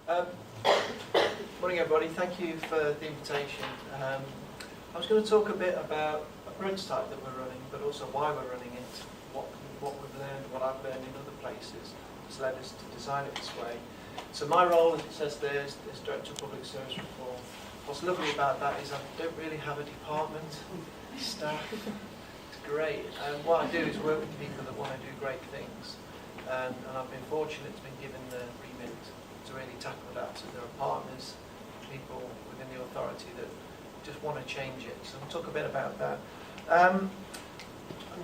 Um, Morning everybody, thank you for the invitation. I was going to talk a bit about a prototype that we're running, but also why we're running it, what we've learned, what I've learned in other places has led us to design it this way. So my role, as it says there, is Director of Public Service Reform. What's lovely about that is I don't really have a department, staff. It's great. And what I do is work with people that want to do great things. And I've been fortunate to be given the remit to really tackle that. So there are partners, people within the authority that just want to change it. So we'll talk a bit about that.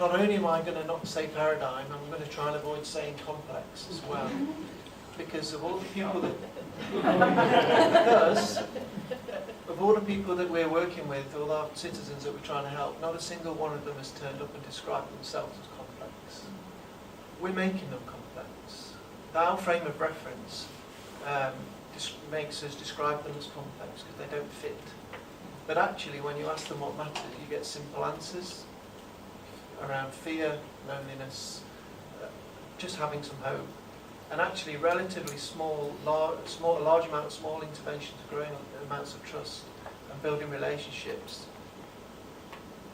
Not only am I going to not say paradigm, I'm going to try and avoid saying complex as well. Because of all the people that we're working with, all our citizens that we're trying to help, not a single one of them has turned up and described themselves as complex. We're making them complex. Our frame of reference makes us describe them as complex because they don't fit. But actually, when you ask them what matters, you get simple answers around fear, loneliness, just having some hope. And actually, relatively a large amount of small interventions, growing amounts of trust and building relationships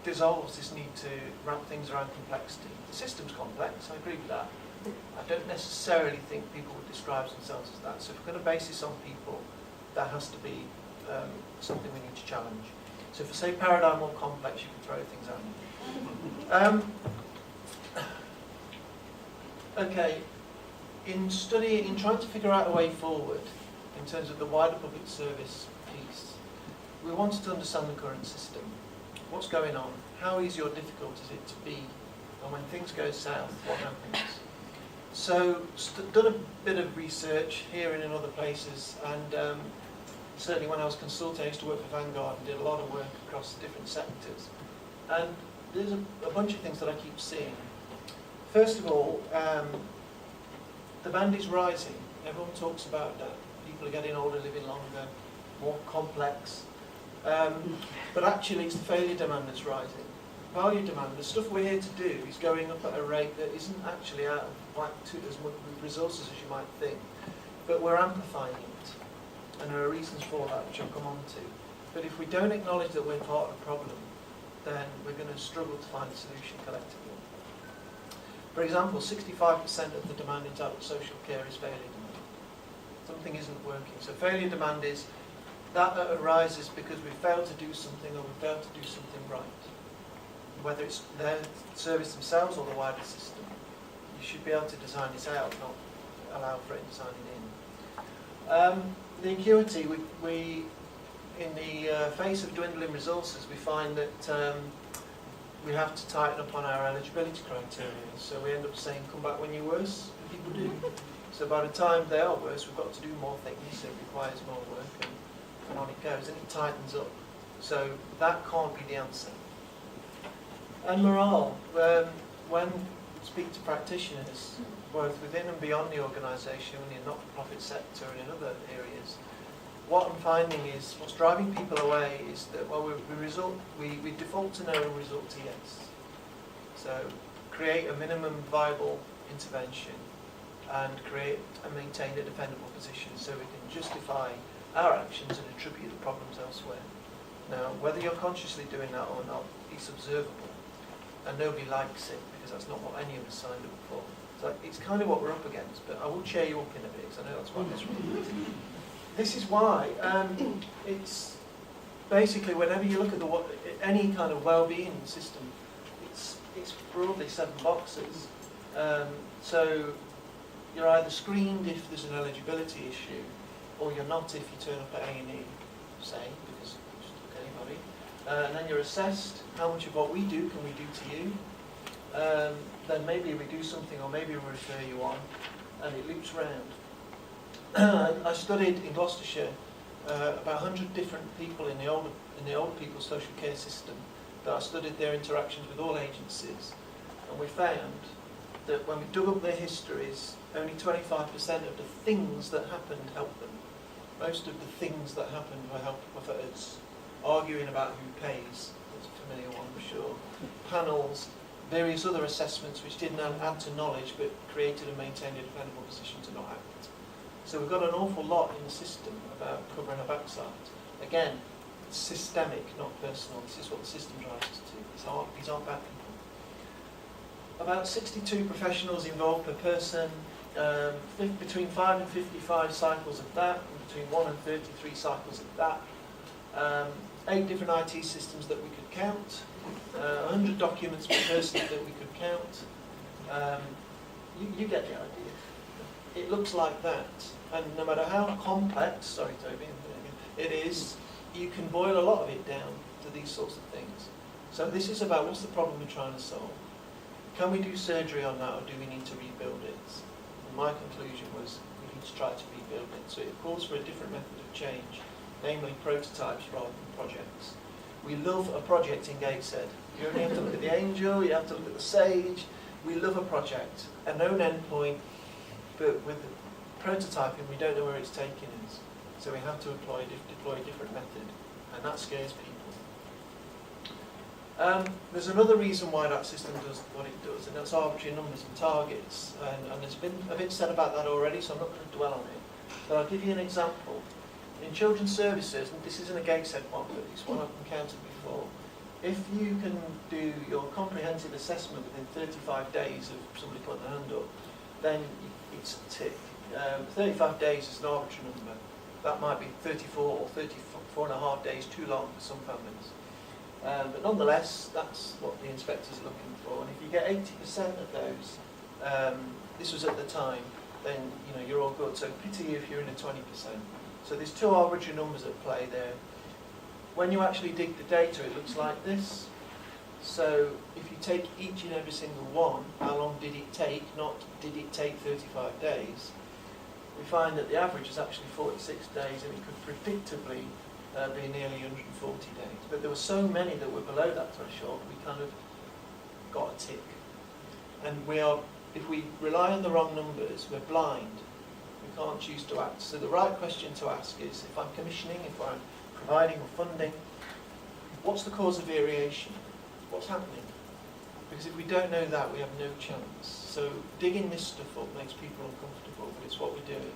dissolves this need to wrap things around complexity. The system's complex, I agree with that. I don't necessarily think people would describe themselves as that. So if we're going to base this on people, that has to be something we need to challenge. So if we say paradigm or complex, you can throw things out. Okay. In trying to figure out a way forward in terms of the wider public service piece, we wanted to understand the current system. What's going on? How easy or difficult is it to be? And when things go south, what happens? So, done a bit of research here and in other places, and certainly when I was consulting, I used to work for Vanguard and did a lot of work across different sectors. And there's a bunch of things that I keep seeing. First of all, demand is rising. Everyone talks about that. People are getting older, living longer, more complex. But actually, it's the failure demand that's rising. Value demand, the stuff we're here to do, is going up at a rate that isn't actually out of whack to as much resources as you might think. But we're amplifying it. And there are reasons for that, which I'll come on to. But if we don't acknowledge that we're part of the problem, then we're going to struggle to find a solution collectively. For example, 65% of the demand in adult social care is failure demand. Something isn't working. So failure demand is that arises because we failed to do something or we failed to do something right. Whether it's their service themselves or the wider system. You should be able to design this out, not allow for it designing in. The acuity, we in the face of dwindling resources, we find that we have to tighten up on our eligibility criteria. So we end up saying, come back when you're worse, and people do. So by the time they are worse, we've got to do more things, it requires more work, and on it goes, and it tightens up. So that can't be the answer. And morale, when we speak to practitioners, both within and beyond the organisation, in the not-for-profit sector and in other areas, what I'm finding is, what's driving people away is that, well, we default to no and result to yes. So create a minimum viable intervention and create and maintain a defendable position so we can justify our actions and attribute the problems elsewhere. Now, whether you're consciously doing that or not, it's observable. And nobody likes it because that's not what any of us signed up for. So it's kind of what we're up against, but I will cheer you up in a bit because I know that's what this is. This is why it's basically whenever you look at any kind of well-being system, it's broadly 7 boxes. So you're either screened if there's an eligibility issue, or you're not if you turn up at A&E, say, because you just look at anybody. And then you're assessed, how much of what we do can we do to you? Then maybe we do something, or maybe we refer you on, and it loops round. I studied in Gloucestershire about 100 different people in the older people's social care system. That I studied their interactions with all agencies, and we found that when we dug up their histories, only 25% of the things that happened helped them. Most of the things that happened were helped with us. Arguing about who pays, that's a familiar one for sure. Panels, various other assessments which didn't add to knowledge but created and maintained a defendable position to not act. So we've got an awful lot in the system about covering our backside. Again, it's systemic, not personal. This is what the system drives us to. These aren't bad people. About 62 professionals involved per person, between 5 and 55 cycles of that, and between 1 and 33 cycles of that. 8 different IT systems that we could count, 100 documents per person that we could count. You get the idea. It looks like that. And no matter how complex, sorry Toby, it is, you can boil a lot of it down to these sorts of things. So this is about what's the problem we're trying to solve. Can we do surgery on that, or do we need to rebuild it? And my conclusion was we need to try to rebuild it. So it calls for a different method of change, namely prototypes rather than projects. We love a project in Gateshead. You only have to look at the angel, you have to look at the sage. We love a project, a known endpoint, but with prototyping we don't know where it's taking us. So we have to deploy a different method, and that scares people. There's another reason why that system does what it does, and that's arbitrary numbers and targets. And there's been a bit said about that already, so I'm not going to dwell on it. But I'll give you an example. In children's services, and this isn't a Gateshead one, but it's one I've encountered before, if you can do your comprehensive assessment within 35 days of somebody putting their hand up, then it's a tick. 35 days is an arbitrary number. That might be 34 or 34 and a half days too long for some families. But nonetheless, that's what the inspectors are looking for. And if you get 80% of those, this was at the time, then you're all good. So pity if you're in a 20%. So there's 2 arbitrary numbers at play there. When you actually dig the data, it looks like this. So if you take each and every single one, how long did it take, not did it take 35 days, we find that the average is actually 46 days, and it could predictably be nearly 140 days. But there were so many that were below that threshold, we kind of got a tick. And if we rely on the wrong numbers, we're blind. We can't choose to act. So the right question to ask is, if I'm commissioning, if I'm providing or funding, what's the cause of variation? What's happening? Because if we don't know that, we have no chance. So digging this stuff up makes people uncomfortable, but it's what we're doing.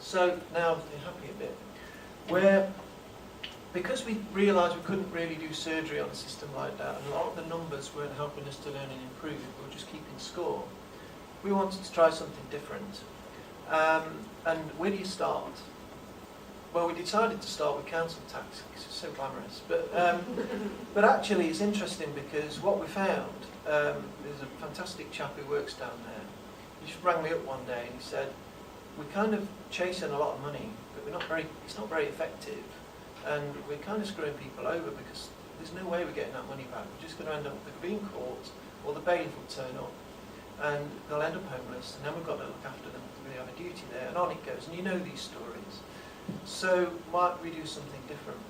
So now they're happy a bit. Because we realised we couldn't really do surgery on a system like that, and a lot of the numbers weren't helping us to learn and improve, we were just keeping score, we wanted to try something different. And where do you start? Well, we decided to start with council tax, because it's so glamorous. But actually it's interesting, because what we found, there's a fantastic chap who works down there. He just rang me up one day and he said, we're kind of chasing a lot of money, but it's not very effective. And we're kind of screwing people over, because there's no way we're getting that money back. We're just going to end up being caught, or the bailiff will turn up, and they'll end up homeless, and then we've got to look after them, because we have a duty there, and on it goes. And you know these stories. So might we do something different?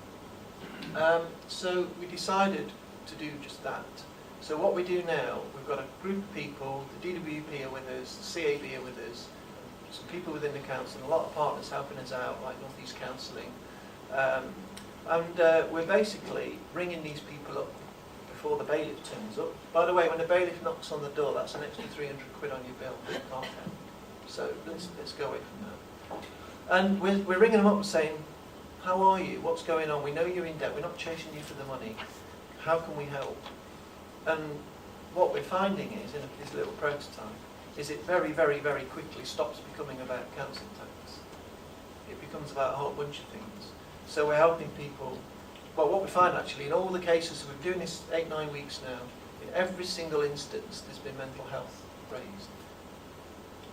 So we decided to do just that. So what we do now, we've got a group of people, the DWP are with us, the CAB are with us, some people within the council, and a lot of partners helping us out, like North East Counselling. And we're basically ringing these people up before the bailiff turns up. By the way, when the bailiff knocks on the door, that's an extra 300 quid on your bill. You can't count. So let's go away from that. And we're ringing them up and saying, how are you? What's going on? We know you're in debt. We're not chasing you for the money. How can we help? And what we're finding is, in this little prototype, is it very, very, very quickly stops becoming about council tax. It becomes about a whole bunch of things. So we're helping people. Well, what we find actually, in all the cases, we're doing this 8-9 weeks now, in every single instance there's been mental health raised.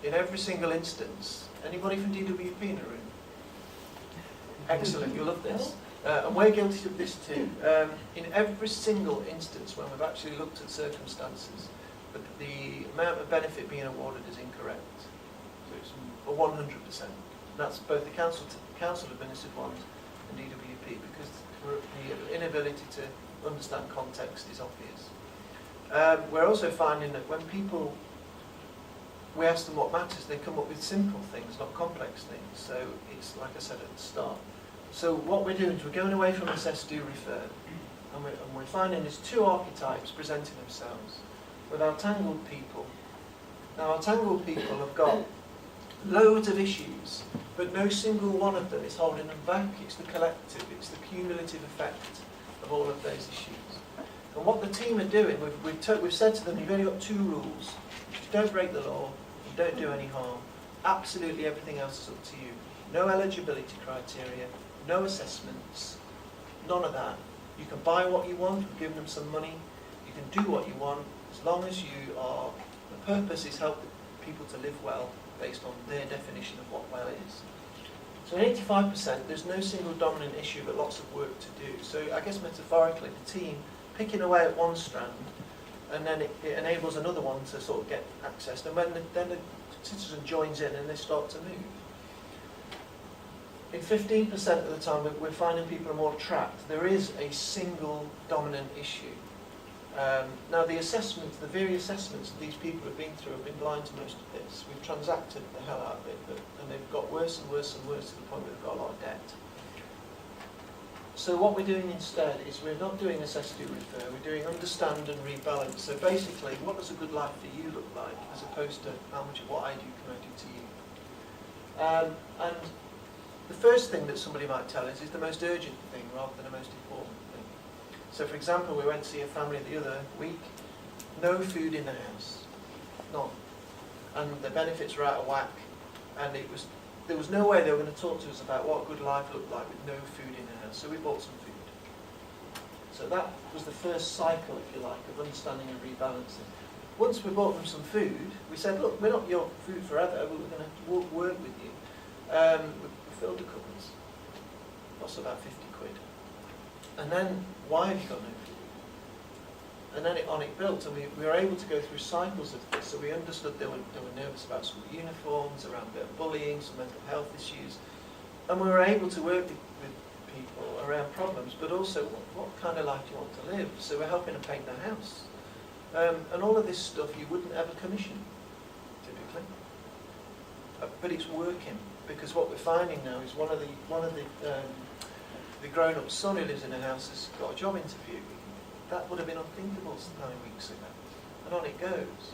In every single instance. Anybody from DWP in the room? Excellent, you'll love this. And we're guilty of this too. In every single instance when we've actually looked at circumstances, but the amount of benefit being awarded is incorrect. So it's 100%. That's both the council administered ones and DWP, because the inability to understand context is obvious. We're also finding that when we ask them what matters, they come up with simple things, not complex things. So it's like I said at the start. So what we're doing is we're going away from assess, do, refer, and we're finding there's 2 archetypes presenting themselves with our tangled people. Now our tangled people have got loads of issues, but no single one of them is holding them back. It's the collective, it's the cumulative effect of all of those issues. And what the team are doing, we've said to them, you've only got 2 rules. You don't break the law, you don't do any harm. Absolutely everything else is up to you. No eligibility criteria, no assessments, none of that. You can buy what you want, we've given them some money, you can do what you want, as long as you are, the purpose is help people to live well based on their definition of what well is. So in 85%, there's no single dominant issue, but lots of work to do. So I guess metaphorically, the team picking away at one strand, and then it enables another one to sort of get accessed. And then the citizen joins in and they start to move. In 15% of the time, we're finding people are more trapped. There is a single dominant issue. Now the assessments, the various assessments that these people have been through have been blind to most of this. We've transacted the hell out of it, and they've got worse and worse and worse to the point where they've got a lot of debt. So what we're doing instead is we're not doing assess, do, refer, we're doing understand and rebalance. So basically, what does a good life for you look like, as opposed to how much of what I do can I do to you? And the first thing that somebody might tell us is the most urgent thing rather than the most important thing. So for example, we went to see a family the other week, no food in the house, none. And the benefits were out of whack, and there was no way they were going to talk to us about what good life looked like with no food in the house. So we bought some food. So that was the first cycle, if you like, of understanding and rebalancing. Once we bought them some food, we said, look, we're not your food forever, but we're going to work with you. We filled the cupboards. Cost about 50 quid. And then, why have you got no food? And then it built, and we were able to go through cycles of this. So we understood they were nervous about school uniforms, around a bit of bullying, some mental health issues. And we were able to work with people around problems, but also what kind of life do you want to live? So we're helping them paint their house. And all of this stuff you wouldn't ever commission, typically. But it's working, because what we're finding now is one of the grown-up son who lives in a house has got a job interview. That would have been unthinkable 9 weeks ago. And on it goes.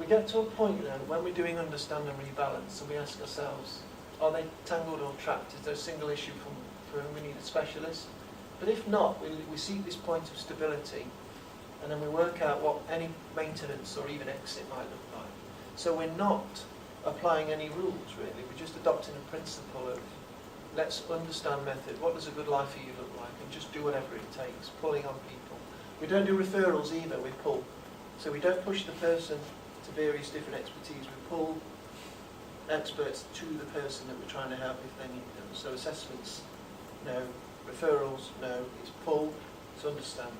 We get to a point now when we're doing understand and rebalance, and we ask ourselves, are they tangled or trapped? Is there a single issue for whom we need a specialist? But if not, we seek this point of stability, and then we work out what any maintenance or even exit might look like. So we're not applying any rules, really. We're just adopting a principle of, let's understand method. What does a good life for you look like? And just do whatever it takes, pulling on people. We don't do referrals either, we pull. So we don't push the person to various different expertise. We pull experts to the person that we're trying to help if they need them. So assessments, no. Referrals, no. It's pull, it's understand.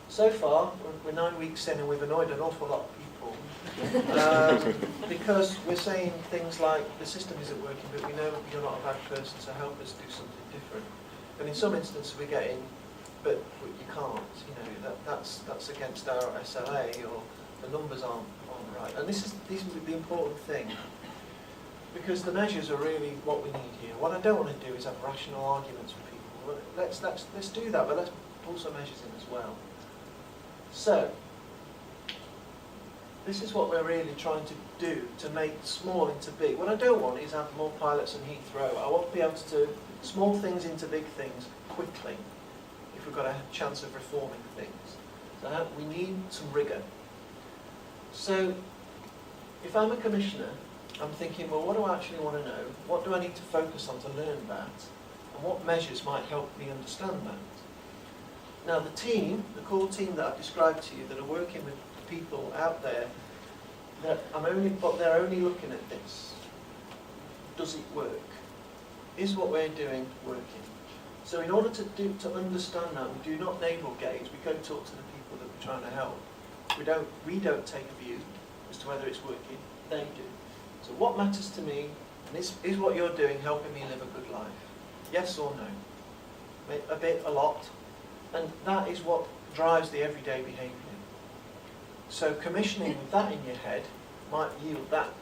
So far, we're 9 weeks in and we've annoyed an awful lot of people. Because we're saying things like, the system isn't working, but we know you're not a bad person, so help us do something different. And in some instances we're getting, but you can't, that's against our SLA, or the numbers aren't right. And this is the important thing, because the measures are really what we need here. What I don't want to do is have rational arguments with people. Let's do that, but let's pull some measures in as well. So, this is what we're really trying to do, to make small into big. What I don't want is have more pilots in Heathrow. I want to be able to do small things into big things quickly, if we've got a chance of reforming things. So we need some rigour. So, if I'm a commissioner, I'm thinking, well, what do I actually want to know? What do I need to focus on to learn that? And what measures might help me understand that? Now the team, the core team that I've described to you, that are working with people out there, they're only looking at this. Does it work? Is what we're doing working? So in order to understand that, we do not navel gaze. We go talk to the people that we're trying to help. We don't take a view as to whether it's working. They do. So what matters to me, and is what you're doing helping me live a good life? Yes or no? A bit, a lot. And that is what drives the everyday behaviour. So commissioning with that in your head might yield that.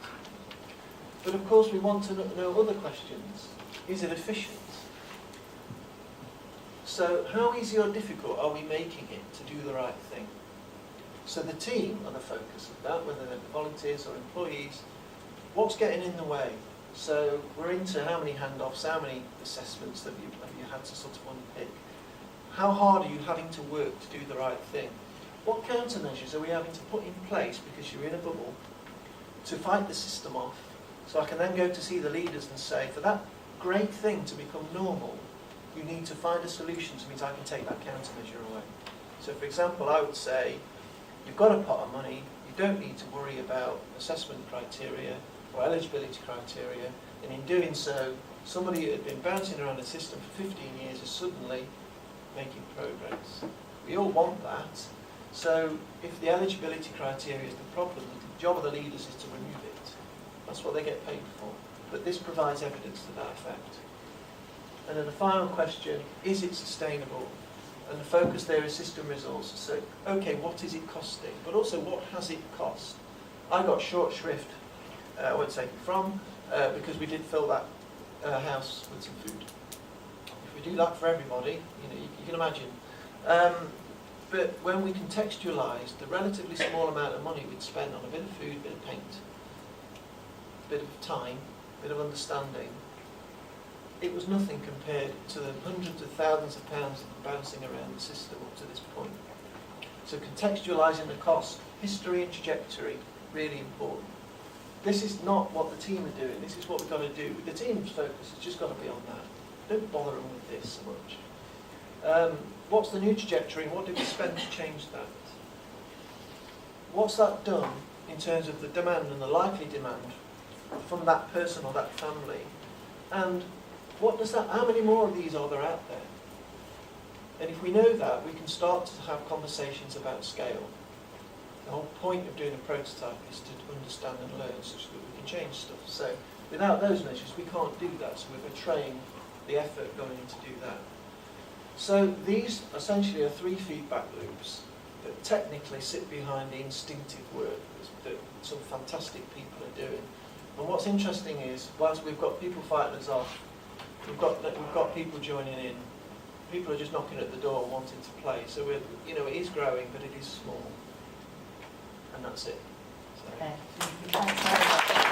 But of course we want to know other questions. Is it efficient? So how easy or difficult are we making it to do the right thing? So the team are the focus of that, whether they're volunteers or employees. What's getting in the way? So we're into how many handoffs, how many assessments that have you had to sort of unpick. How hard are you having to work to do the right thing? What countermeasures are we having to put in place, because you're in a bubble, to fight the system off? So I can then go to see the leaders and say, for that great thing to become normal, you need to find a solution so means I can take that countermeasure away. So for example, I would say, you've got a pot of money, you don't need to worry about assessment criteria or eligibility criteria, and in doing so, somebody who had been bouncing around the system for 15 years is suddenly making progress. We all want that. So if the eligibility criteria is the problem, the job of the leaders is to remove it. That's what they get paid for. But this provides evidence to that effect. And then the final question, is it sustainable? And the focus there is system resources. So, okay, what is it costing? But also, what has it cost? I got short shrift, I won't say from, because we did fill that house with some food. If we do that for everybody, you can imagine. But when we contextualise the relatively small amount of money we'd spend on a bit of food, a bit of paint, a bit of time, a bit of understanding, it was nothing compared to the hundreds of thousands of pounds that were bouncing around the system up to this point. So contextualising the cost, history and trajectory, really important. This is not what the team are doing, this is what we've got to do. The team's focus has just got to be on that. Don't bother them with this so much. What's the new trajectory and what did we spend to change that? What's that done in terms of the demand and the likely demand from that person or that family? And what does that, how many more of these are there out there? And if we know that, we can start to have conversations about scale. The whole point of doing a prototype is to understand and learn such that we can change stuff. So without those measures, we can't do that. So we're betraying the effort going into do that. So these essentially are 3 feedback loops that technically sit behind the instinctive work that some fantastic people are doing. And what's interesting is, whilst we've got people fighting us off, we've got people joining in. People are just knocking at the door wanting to play. So we're, it is growing, but it is small. And that's it. So. Okay. Thanks very much.